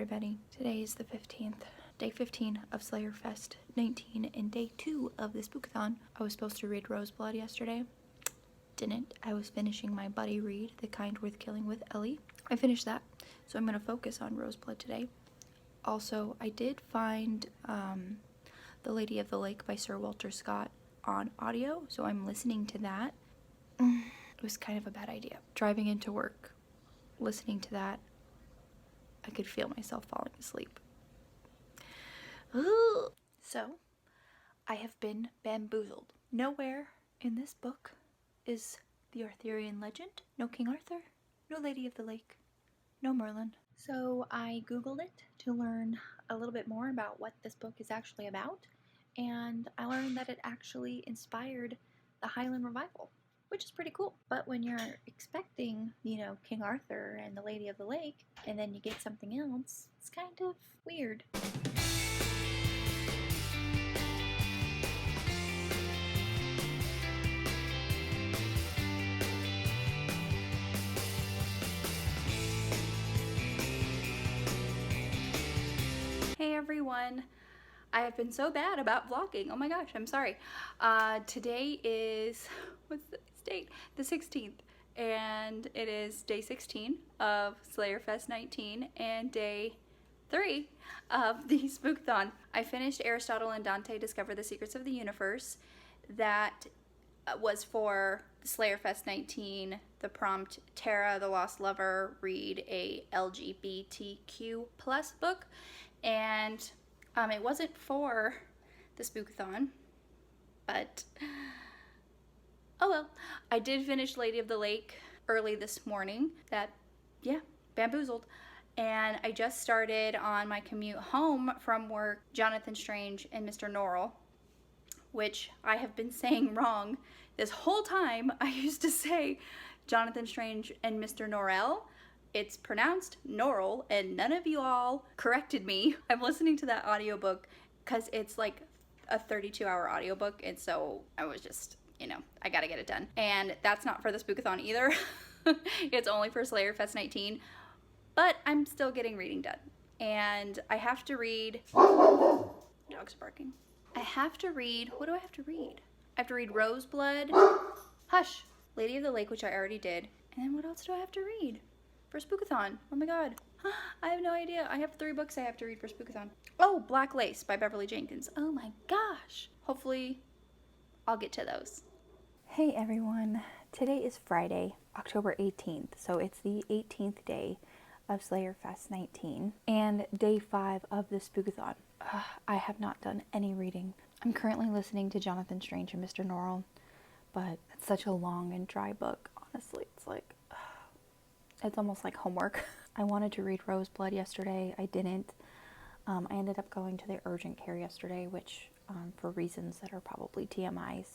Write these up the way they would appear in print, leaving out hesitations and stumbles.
everybody. Today is the 15th, day 15 of Slayerfest 19 and day 2 of the Spookathon. I was supposed to read Roseblood yesterday. Didn't. I was finishing my buddy read, The Kind Worth Killing with Ellie. I finished that, so I'm going to focus on Roseblood today. Also, I did find The Lady of the Lake by Sir Walter Scott on audio, so I'm listening to that. It was kind of a bad idea. Driving into work, listening to that, I could feel myself falling asleep. So, I have been bamboozled. Nowhere in this book is the Arthurian legend. No King Arthur, no Lady of the Lake, no Merlin. So I googled it to learn a little bit more about what this book is actually about, and I learned that it actually inspired the Highland Revival, which is pretty cool. But when you're expecting, King Arthur and the Lady of the Lake, and then you get something else, it's kind of weird. Hey everyone! I have been so bad about vlogging. Oh my gosh, I'm sorry. Today is, what's the date? The 16th. And it is day 16 of Slayerfest 19 and day 3 of the Spookathon. I finished Aristotle and Dante Discover the Secrets of the Universe. That was for Slayerfest 19, the prompt, Tara, the Lost Lover, read a LGBTQ plus book. And it wasn't for the Spookathon, but oh well. I did finish Lady of the Lake early this morning. Bamboozled. And I just started on my commute home from work, Jonathan Strange and Mr. Norrell, which I have been saying wrong this whole time. I used to say Jonathan Strange and Mr. Norrell. It's pronounced Norrell, and none of you all corrected me. I'm listening to that audiobook because it's like a 32-hour audiobook, and so I was just, I gotta get it done. And that's not for the Spookathon either. It's only for Slayerfest 19, but I'm still getting reading done. And I have to read, dog's barking. I have to read, what do I have to read? I have to read Roseblood, Hush, Lady of the Lake, which I already did. And then what else do I have to read for Spookathon? Oh my god. I have no idea. I have 3 books I have to read for Spookathon. Oh, Black Lace by Beverly Jenkins. Oh my gosh. Hopefully I'll get to those. Hey everyone. Today is Friday, October 18th. So it's the 18th day of Slayerfest 19 and day 5 of the Spookathon. I have not done any reading. I'm currently listening to Jonathan Strange and Mr. Norrell, but it's such a long and dry book. Honestly, it's like, it's almost like homework. I wanted to read Roseblood yesterday. I didn't. I ended up going to the urgent care yesterday, which for reasons that are probably TMI.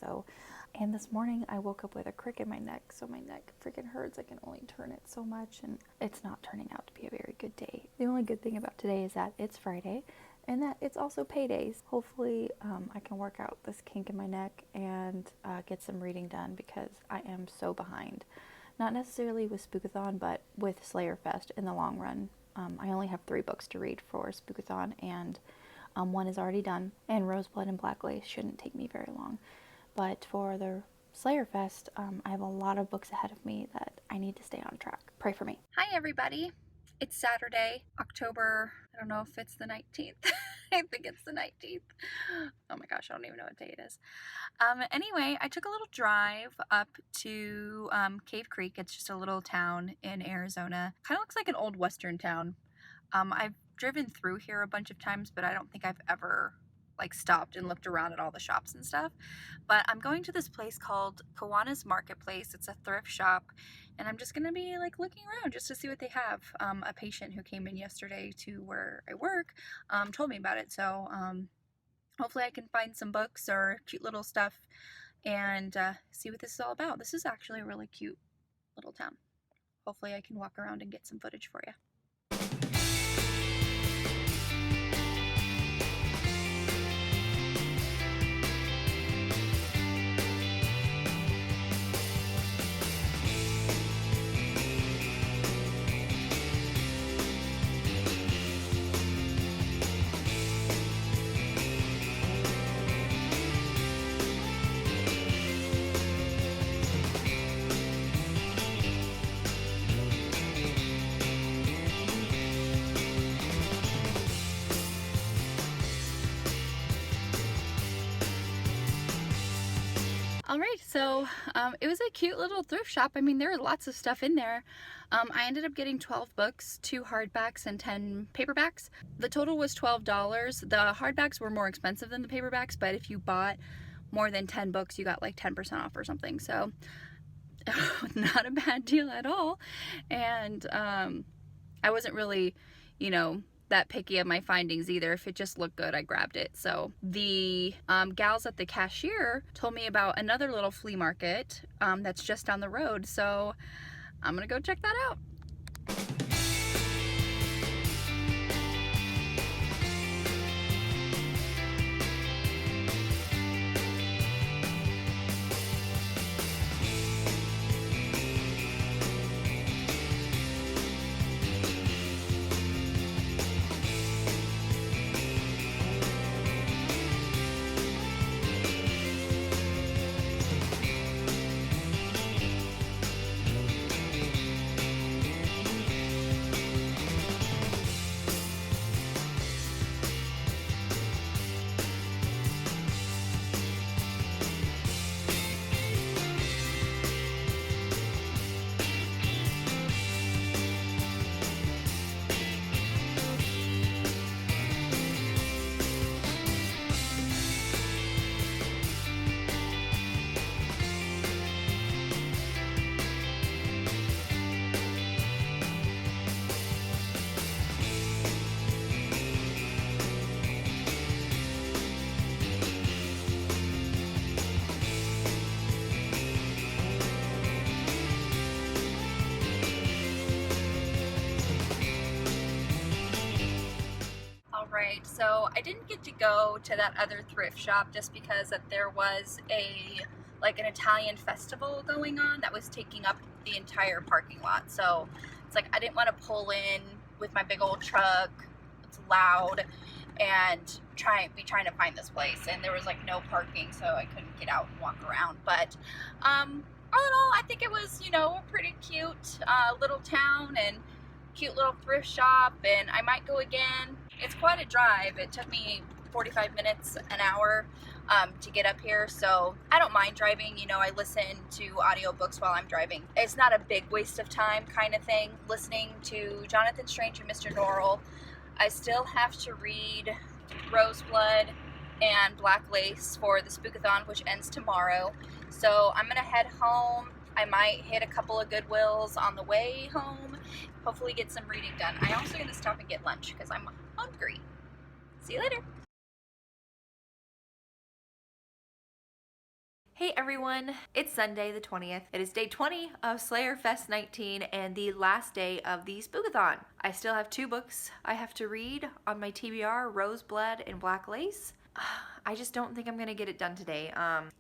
And this morning I woke up with a crick in my neck, so my neck freaking hurts. I can only turn it so much, and it's not turning out to be a very good day. The only good thing about today is that it's Friday, and that it's also paydays. Hopefully I can work out this kink in my neck and get some reading done, because I am so behind. Not necessarily with Spookathon, but with Slayerfest in the long run. I only have 3 books to read for Spookathon, and 1 is already done, and Roseblood and Black Lace shouldn't take me very long. But for the Slayerfest, I have a lot of books ahead of me that I need to stay on track. Pray for me. Hi everybody. It's Saturday, October, I don't know if it's the 19th. I think it's the 19th. Oh my gosh, I don't even know what day it is. Anyway, I took a little drive up to Cave Creek. It's just a little town in Arizona. Kind of looks like an old western town. I've driven through here a bunch of times, but I don't think I've ever stopped and looked around at all the shops and stuff. But I'm going to this place called Kiwanis Marketplace. It's a thrift shop, and I'm just gonna be looking around just to see what they have. A patient who came in yesterday to where I work told me about it, so hopefully I can find some books or cute little stuff and see what this is all about. This is actually a really cute little town. Hopefully I can walk around and get some footage for you. So it was a cute little thrift shop. I mean, there were lots of stuff in there. I ended up getting 12 books, 2 hardbacks and 10 paperbacks. The total was $12. The hardbacks were more expensive than the paperbacks, but if you bought more than 10 books, you got like 10% off or something. So not a bad deal at all. And I wasn't really, you know, that picky of my findings either. If it just looked good, I grabbed it. So the gals at the cashier told me about another little flea market that's just down the road. So I'm gonna go check that out. Right, so I didn't get to go to that other thrift shop just because that there was an Italian festival going on that was taking up the entire parking lot. So it's like I didn't want to pull in with my big old truck. It's loud and be trying to find this place, and there was like no parking, so I couldn't get out and walk around. But all in all, I think it was, you know, a pretty cute little town and cute little thrift shop, and I might go again. It's quite a drive. It took me 45 minutes, an hour to get up here, so I don't mind driving. You know, I listen to audiobooks while I'm driving. It's not a big waste of time kind of thing, listening to Jonathan Strange and Mr. Norrell. I still have to read Roseblood and Black Lace for the Spookathon, which ends tomorrow. So I'm gonna head home. I might hit a couple of Goodwills on the way home. Hopefully get some reading done. I'm also gonna stop and get lunch because I'm hungry. See you later. Hey everyone, it's Sunday the 20th. It is day 20 of Slayerfest 19 and the last day of the Spookathon. I still have 2 books I have to read on my TBR, Roseblood and Black Lace. I just don't think I'm gonna get it done today.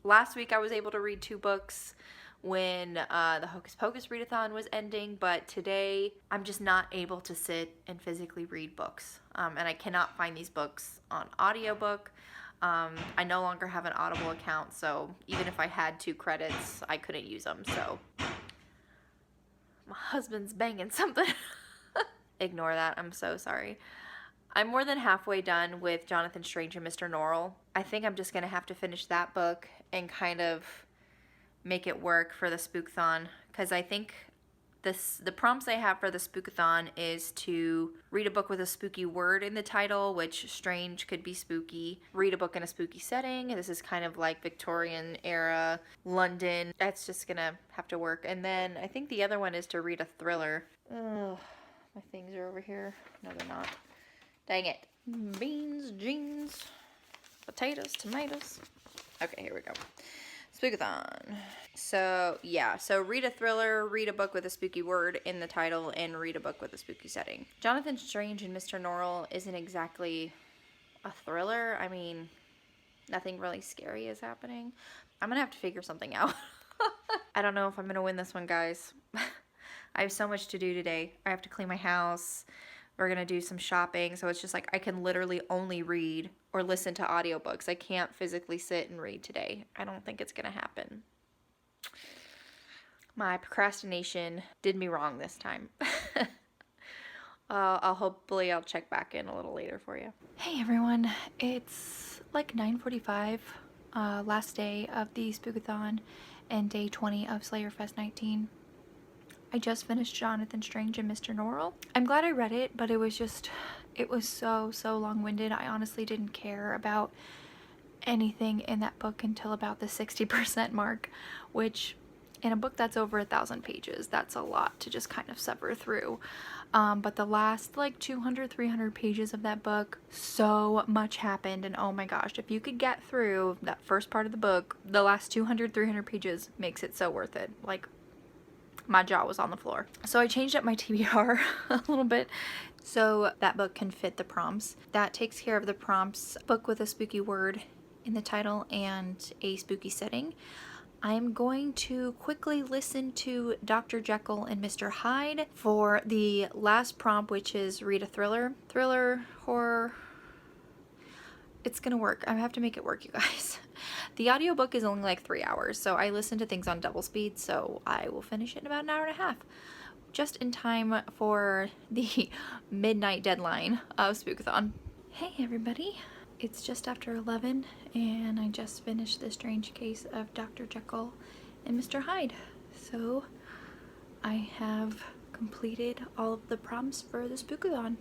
Last week I was able to read 2 books when the Hocus Pocus Readathon was ending, but today I'm just not able to sit and physically read books. And I cannot find these books on audiobook. I no longer have an Audible account, so even if I had 2 credits, I couldn't use them, so my husband's banging something. Ignore that, I'm so sorry. I'm more than halfway done with Jonathan Strange and Mr. Norrell. I think I'm just gonna have to finish that book and kind of make it work for the Spookathon, because I think the prompts I have for the Spookathon is to read a book with a spooky word in the title, which strange could be spooky. Read a book in a spooky setting. This is kind of like Victorian era London. That's just gonna have to work. And then I think the other one is to read a thriller. Ugh, my things are over here. No, they're not. Dang it. Beans, jeans, potatoes, tomatoes. Okay, here we go. Spookathon. So, yeah. So, read a thriller, read a book with a spooky word in the title, and read a book with a spooky setting. Jonathan Strange and Mr. Norrell isn't exactly a thriller. I mean, nothing really scary is happening. I'm gonna have to figure something out. I don't know if I'm gonna win this one, guys. I have so much to do today. I have to clean my house. We're gonna do some shopping, so it's just like I can literally only read or listen to audiobooks. I can't physically sit and read today. I don't think it's gonna happen. My procrastination did me wrong this time. I'll check back in a little later for you. Hey everyone, it's like 9:45, last day of the Spookathon, and day 20 of Slayerfest 19. I just finished Jonathan Strange and Mr. Norrell. I'm glad I read it, but it was so long-winded. I honestly didn't care about anything in that book until about the 60% mark, which in a book that's over 1,000 pages, that's a lot to just kind of suffer through. But the last like 200-300 pages of that book, so much happened, and oh my gosh, if you could get through that first part of the book, the last 200-300 pages makes it so worth it. Like, my jaw was on the floor. So I changed up my TBR a little bit so that book can fit the prompts. That takes care of the prompts, book with a spooky word in the title and a spooky setting. I'm going to quickly listen to Dr. Jekyll and Mr. Hyde for the last prompt, which is read a thriller, horror. It's gonna work. I have to make it work, you guys. The audiobook is only like 3 hours, so I listen to things on double speed, so I will finish it in about an hour and a half. Just in time for the midnight deadline of Spookathon. Hey everybody, it's just after 11 and I just finished the strange case of Dr. Jekyll and Mr. Hyde. So I have completed all of the prompts for the Spookathon.